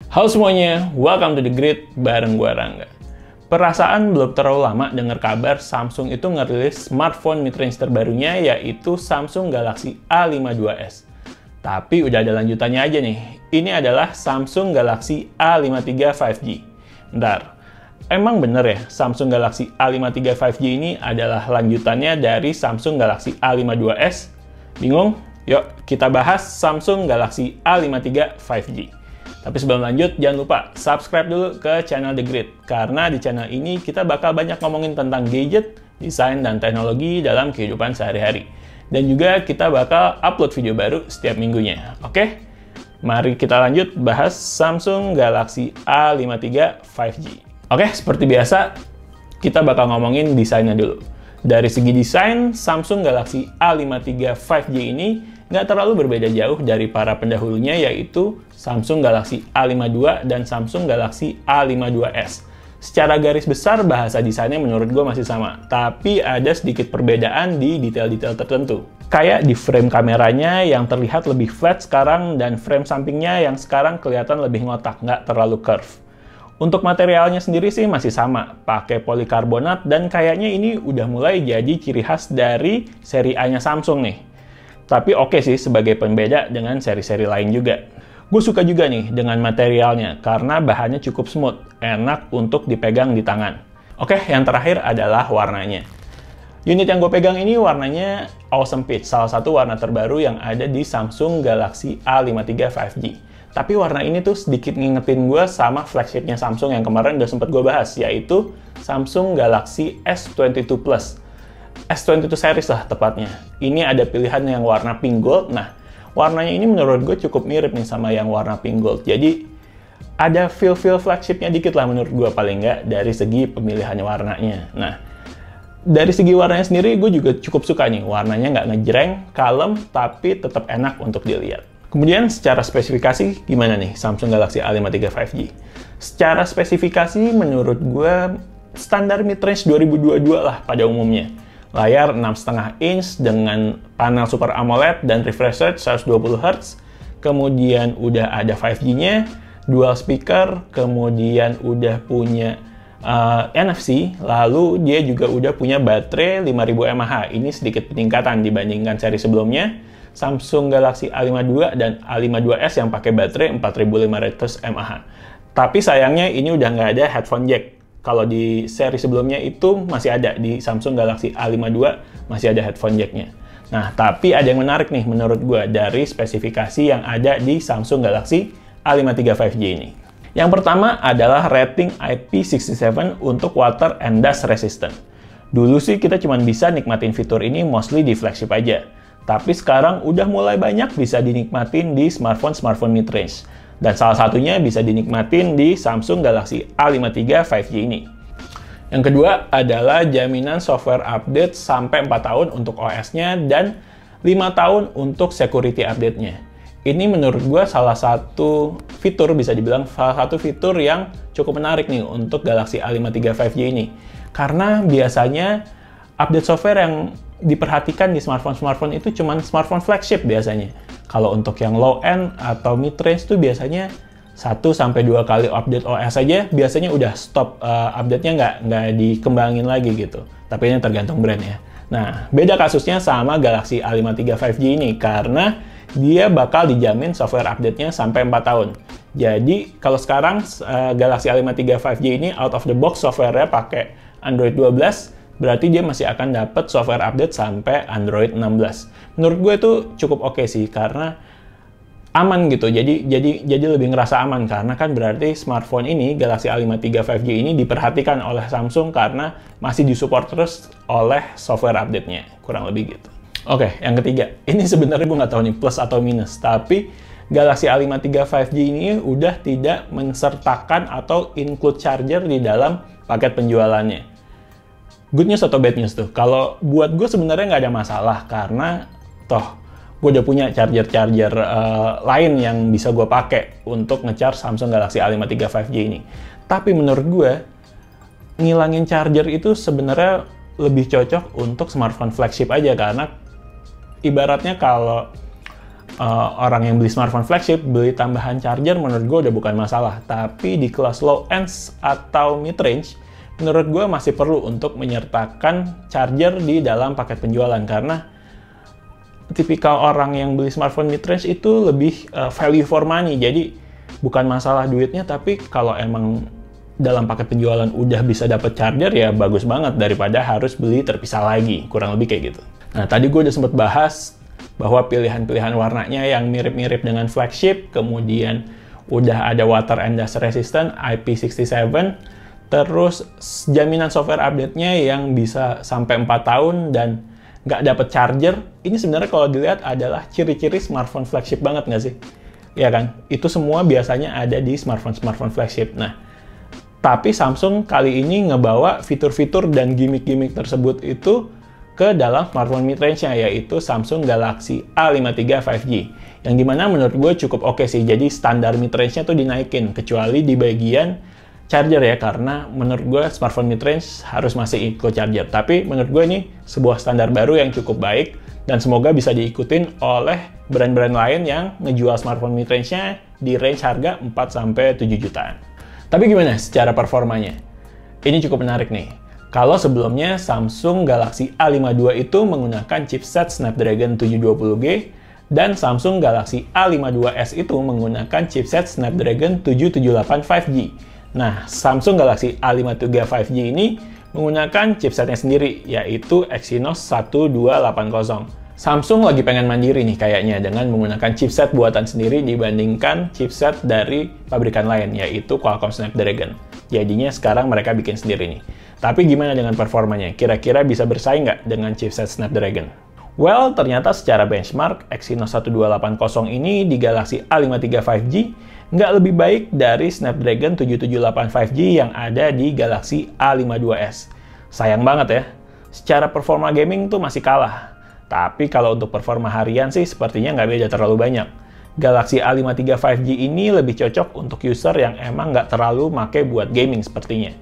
Halo semuanya, welcome to The Grid bareng gua Rangga. Perasaan belum terlalu lama dengar kabar Samsung itu ngerilis smartphone mid-range terbarunya yaitu Samsung Galaxy A52s. Tapi udah ada lanjutannya aja nih. Ini adalah Samsung Galaxy A53 5G. Bentar, emang bener ya Samsung Galaxy A53 5G ini adalah lanjutannya dari Samsung Galaxy A52s? Bingung? Yuk kita bahas Samsung Galaxy A53 5G. Tapi sebelum lanjut, jangan lupa subscribe dulu ke channel The Grid. Karena di channel ini kita bakal banyak ngomongin tentang gadget, desain, dan teknologi dalam kehidupan sehari-hari. Dan juga kita bakal upload video baru setiap minggunya. Oke? Mari kita lanjut bahas Samsung Galaxy A53 5G. Oke, seperti biasa, kita bakal ngomongin desainnya dulu. Dari segi desain, Samsung Galaxy A53 5G ini nggak terlalu berbeda jauh dari para pendahulunya, yaitu Samsung Galaxy A52 dan Samsung Galaxy A52s. Secara garis besar, bahasa desainnya menurut gue masih sama, tapi ada sedikit perbedaan di detail-detail tertentu. Kayak di frame kameranya yang terlihat lebih flat sekarang, dan frame sampingnya yang sekarang kelihatan lebih ngotak, nggak terlalu curve. Untuk materialnya sendiri sih masih sama, pakai polikarbonat, dan kayaknya ini udah mulai jadi ciri khas dari seri A-nya Samsung nih. Tapi oke sih sebagai pembeda dengan seri-seri lain juga. Gue suka juga nih dengan materialnya, karena bahannya cukup smooth, enak untuk dipegang di tangan. Oke, yang terakhir adalah warnanya. Unit yang gue pegang ini warnanya Awesome Peach, salah satu warna terbaru yang ada di Samsung Galaxy A53 5G. Tapi warna ini tuh sedikit ngingetin gue sama flagshipnya Samsung yang kemarin udah sempat gue bahas, yaitu Samsung Galaxy S22 Plus. S22 series lah tepatnya. Ini ada pilihan yang warna pink gold. Nah, warnanya ini menurut gue cukup mirip nih sama yang warna pink gold. Jadi, ada feel-feel flagshipnya dikit lah menurut gue paling nggak dari segi pemilihan warnanya. Nah, dari segi warnanya sendiri gue juga cukup suka nih. Warnanya nggak ngejreng, kalem, tapi tetap enak untuk dilihat. Kemudian secara spesifikasi gimana nih Samsung Galaxy A53 5G? Secara spesifikasi menurut gue standar mid-range 2022 lah pada umumnya. Layar 6,5 inch dengan panel Super AMOLED dan refresh rate 120 Hz. Kemudian udah ada 5G-nya, dual speaker, kemudian udah punya NFC, lalu dia juga udah punya baterai 5000 mAh. Ini sedikit peningkatan dibandingkan seri sebelumnya. Samsung Galaxy A52 dan A52s yang pakai baterai 4500 mAh. Tapi sayangnya ini udah nggak ada headphone jack. Kalau di seri sebelumnya itu masih ada, di Samsung Galaxy A52 masih ada headphone jacknya. Nah, tapi ada yang menarik nih menurut gue dari spesifikasi yang ada di Samsung Galaxy A53 5G ini. Yang pertama adalah rating IP67 untuk water and dust resistant. Dulu sih kita cuma bisa nikmatin fitur ini mostly di flagship aja. Tapi sekarang udah mulai banyak bisa dinikmatin di smartphone mid-range. Dan salah satunya bisa dinikmatin di Samsung Galaxy A53 5G ini. Yang kedua adalah jaminan software update sampai 4 tahun untuk OS-nya dan 5 tahun untuk security update-nya. Ini menurut gue salah satu fitur, bisa dibilang salah satu fitur yang cukup menarik nih untuk Galaxy A53 5G ini. Karena biasanya update software yang diperhatikan di smartphone itu cuman smartphone flagship biasanya. Kalau untuk yang low end atau mid range tuh biasanya 1-2 kali update OS aja biasanya udah stop, update-nya nggak dikembangin lagi gitu. Tapi ini tergantung brand ya. Nah, beda kasusnya sama Galaxy A53 5G ini karena dia bakal dijamin software update-nya sampai 4 tahun. Jadi, kalau sekarang Galaxy A53 5G ini out of the box software-nya pakai Android 12, berarti dia masih akan dapat software update sampai Android 16. Menurut gue itu cukup oke sih, karena aman gitu. Jadi lebih ngerasa aman, karena kan berarti smartphone ini, Galaxy A53 5G ini diperhatikan oleh Samsung karena masih disupport terus oleh software update-nya. Kurang lebih gitu. Oke, yang ketiga. Ini sebenarnya gue nggak tahu nih plus atau minus, tapi Galaxy A53 5G ini udah tidak mensertakan atau include charger di dalam paket penjualannya. Good news atau bad news tuh? Kalau buat gue sebenarnya nggak ada masalah, karena toh gue udah punya charger lain yang bisa gue pakai untuk nge-charge Samsung Galaxy A53 5G ini. Tapi menurut gue, ngilangin charger itu sebenarnya lebih cocok untuk smartphone flagship aja, karena ibaratnya kalau orang yang beli smartphone flagship, beli tambahan charger menurut gue udah bukan masalah. Tapi di kelas low ends atau mid range, menurut gue masih perlu untuk menyertakan charger di dalam paket penjualan, karena tipikal orang yang beli smartphone mid range itu lebih value for money. Jadi bukan masalah duitnya, tapi kalau emang dalam paket penjualan udah bisa dapet charger, ya bagus banget daripada harus beli terpisah lagi, kurang lebih kayak gitu. Nah, tadi gue udah sempet bahas bahwa pilihan-pilihan warnanya yang mirip-mirip dengan flagship, kemudian udah ada water and dust resistant IP67, terus jaminan software update-nya yang bisa sampai 4 tahun dan nggak dapet charger. Ini sebenarnya kalau dilihat adalah ciri-ciri smartphone flagship banget nggak sih? Ya kan? Itu semua biasanya ada di smartphone flagship. Nah, tapi Samsung kali ini ngebawa fitur-fitur dan gimmick-gimmick tersebut itu ke dalam smartphone mid-range-nya, yaitu Samsung Galaxy A53 5G. Yang dimana menurut gue cukup oke sih, jadi standar mid-range-nya tuh dinaikin, kecuali di bagian charger ya, karena menurut gue smartphone mid-range harus masih ikut charger. Tapi menurut gue ini sebuah standar baru yang cukup baik, dan semoga bisa diikutin oleh brand-brand lain yang ngejual smartphone mid-range-nya di range harga 4-7 jutaan. Tapi gimana secara performanya? Ini cukup menarik nih. Kalau sebelumnya Samsung Galaxy A52 itu menggunakan chipset Snapdragon 720G, dan Samsung Galaxy A52s itu menggunakan chipset Snapdragon 778 5G. Nah, Samsung Galaxy A53 5G ini menggunakan chipsetnya sendiri, yaitu Exynos 1280. Samsung lagi pengen mandiri nih kayaknya dengan menggunakan chipset buatan sendiri dibandingkan chipset dari pabrikan lain, yaitu Qualcomm Snapdragon. Jadinya sekarang mereka bikin sendiri nih. Tapi gimana dengan performanya? Kira-kira bisa bersaing nggak dengan chipset Snapdragon? Well, ternyata secara benchmark, Exynos 1280 ini di Galaxy A53 5G nggak lebih baik dari Snapdragon 778 5G yang ada di Galaxy A52s. Sayang banget ya, secara performa gaming tuh masih kalah. Tapi kalau untuk performa harian sih sepertinya nggak beda terlalu banyak. Galaxy A53 5G ini lebih cocok untuk user yang emang nggak terlalu make buat gaming sepertinya.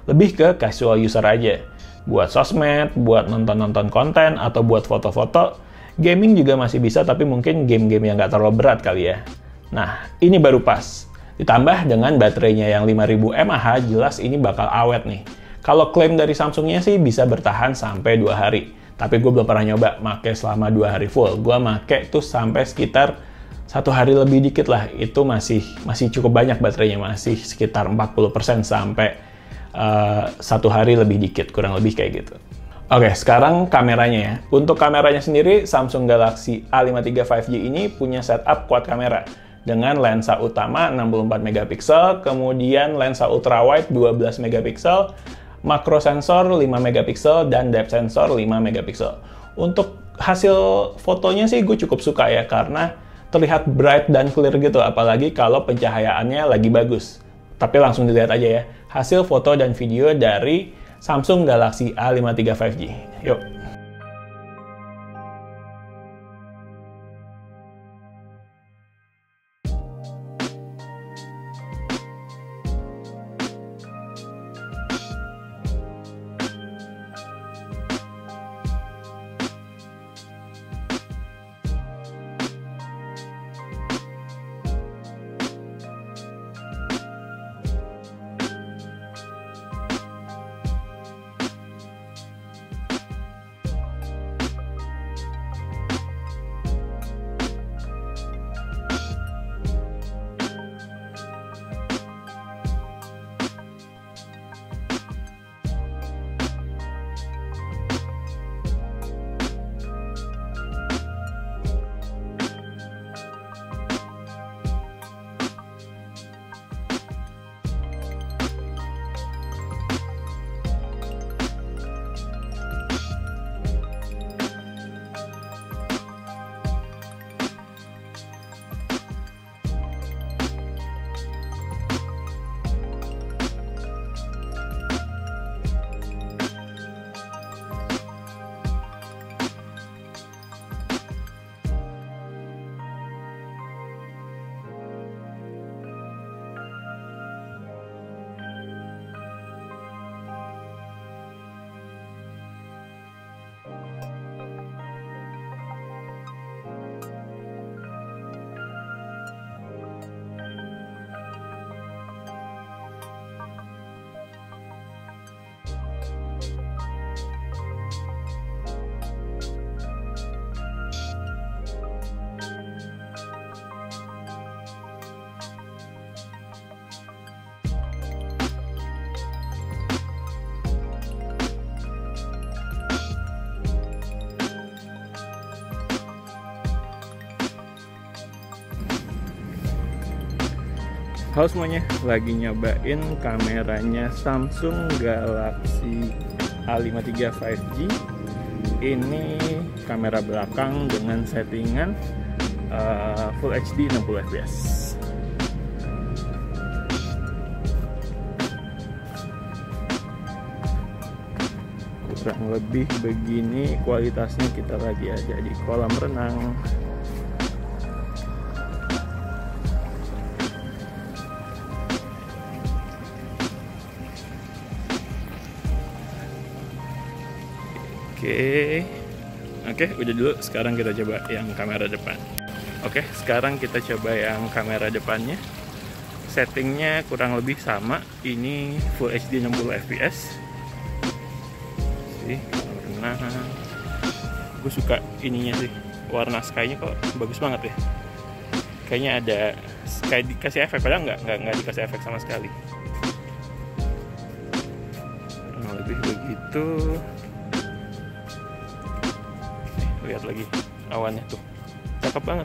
Lebih ke casual user aja. Buat sosmed, buat nonton-nonton konten, atau buat foto-foto. Gaming juga masih bisa, tapi mungkin game-game yang nggak terlalu berat kali ya. Nah, ini baru pas. Ditambah dengan baterainya yang 5000 mAh, jelas ini bakal awet nih. Kalau klaim dari Samsungnya sih bisa bertahan sampai 2 hari. Tapi gue belum pernah nyoba make selama 2 hari full. Gue make tuh sampai sekitar 1 hari lebih dikit lah. Itu masih cukup banyak baterainya, masih sekitar 40% sampai 1 hari lebih dikit, kurang lebih kayak gitu. Oke, sekarang kameranya ya. Untuk kameranya sendiri, Samsung Galaxy A53 5G ini punya setup quad kamera dengan lensa utama 64 megapiksel, kemudian lensa ultrawide 12 megapiksel, makro sensor 5 megapiksel, dan depth sensor 5 megapiksel. Untuk hasil fotonya sih gue cukup suka ya, karena terlihat bright dan clear gitu, apalagi kalau pencahayaannya lagi bagus. Tapi langsung dilihat aja ya, hasil foto dan video dari Samsung Galaxy A53 5G. Yuk! Halo semuanya, lagi nyobain kameranya Samsung Galaxy A53 5G. Ini kamera belakang dengan settingan Full HD 60 fps. Kurang lebih begini kualitasnya, kita lagi ada di kolam renang. Oke, udah dulu. Sekarang kita coba yang kamera depan. Oke, sekarang kita coba yang kamera depannya. Settingnya kurang lebih sama. Ini Full HD 60 fps. Sih, warna. Gue suka ininya sih. Warna sky-nya kok bagus banget ya. Kayaknya ada sky dikasih efek, padahal nggak dikasih efek sama sekali. Kurang lebih begitu. Lihat lagi awannya tuh, cakep banget.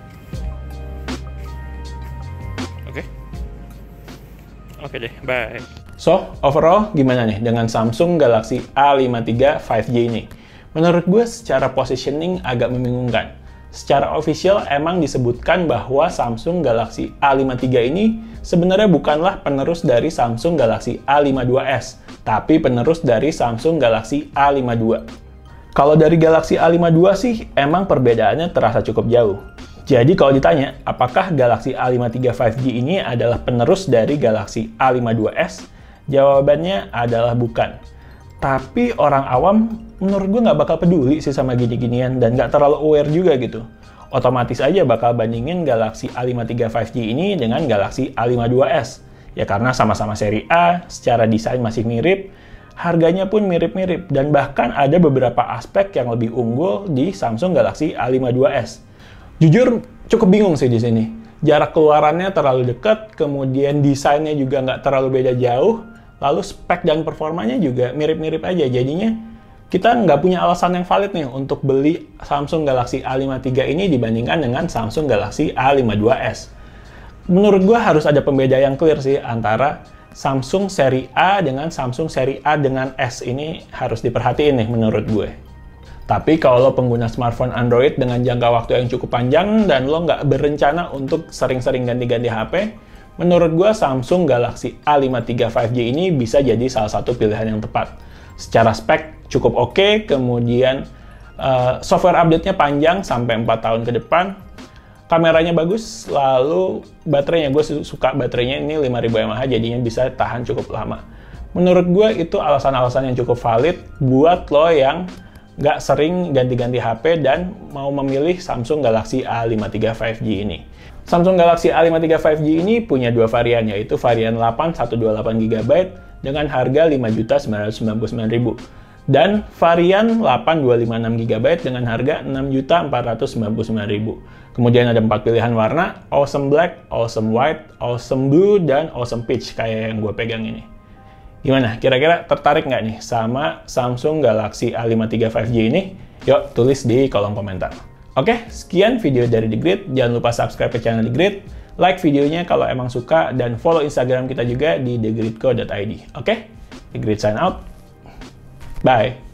Oke deh, bye. So, overall gimana nih dengan Samsung Galaxy A53 5G ini? Menurut gue secara positioning agak membingungkan. Secara official emang disebutkan bahwa Samsung Galaxy A53 ini sebenarnya bukanlah penerus dari Samsung Galaxy A52s, tapi penerus dari Samsung Galaxy A52. Kalau dari Galaxy A52 sih, emang perbedaannya terasa cukup jauh. Jadi kalau ditanya, apakah Galaxy A53 5G ini adalah penerus dari Galaxy A52s? Jawabannya adalah bukan. Tapi orang awam, menurut gue nggak bakal peduli sih sama gini-ginian, dan nggak terlalu aware juga gitu. Otomatis aja bakal bandingin Galaxy A53 5G ini dengan Galaxy A52s. Ya karena sama-sama seri A, secara desain masih mirip, harganya pun mirip-mirip, dan bahkan ada beberapa aspek yang lebih unggul di Samsung Galaxy A52s. Jujur, cukup bingung sih di sini. Jarak keluarannya terlalu dekat, kemudian desainnya juga nggak terlalu beda jauh, lalu spek dan performanya juga mirip-mirip aja. Jadinya, kita nggak punya alasan yang valid nih untuk beli Samsung Galaxy A53 ini dibandingkan dengan Samsung Galaxy A52s. Menurut gue harus ada pembeda yang clear sih antara Samsung seri A dengan Samsung seri A dengan S. Ini harus diperhatiin nih menurut gue. Tapi kalau lo pengguna smartphone Android dengan jangka waktu yang cukup panjang dan lo nggak berencana untuk sering-sering ganti-ganti HP, menurut gue Samsung Galaxy A53 5G ini bisa jadi salah satu pilihan yang tepat. Secara spek cukup oke, kemudian software update-nya panjang sampai 4 tahun ke depan. Kameranya bagus, lalu baterainya, gue suka baterainya ini 5000 mAh, jadinya bisa tahan cukup lama. Menurut gue itu alasan-alasan yang cukup valid buat lo yang nggak sering ganti-ganti HP dan mau memilih Samsung Galaxy A53 5G ini. Samsung Galaxy A53 5G ini punya dua varian, yaitu varian 8 128GB dengan harga Rp5.999.000 dan varian 8 256GB dengan harga Rp6.499.000. Kemudian ada 4 pilihan warna, Awesome Black, Awesome White, Awesome Blue, dan Awesome Peach kayak yang gue pegang ini. Gimana? Kira-kira tertarik nggak nih sama Samsung Galaxy A53 5G ini? Yuk, tulis di kolom komentar. Oke, sekian video dari The Grid. Jangan lupa subscribe ke channel The Grid, like videonya kalau emang suka, dan follow Instagram kita juga di thegridco.id. Oke? The Grid sign out. Bye!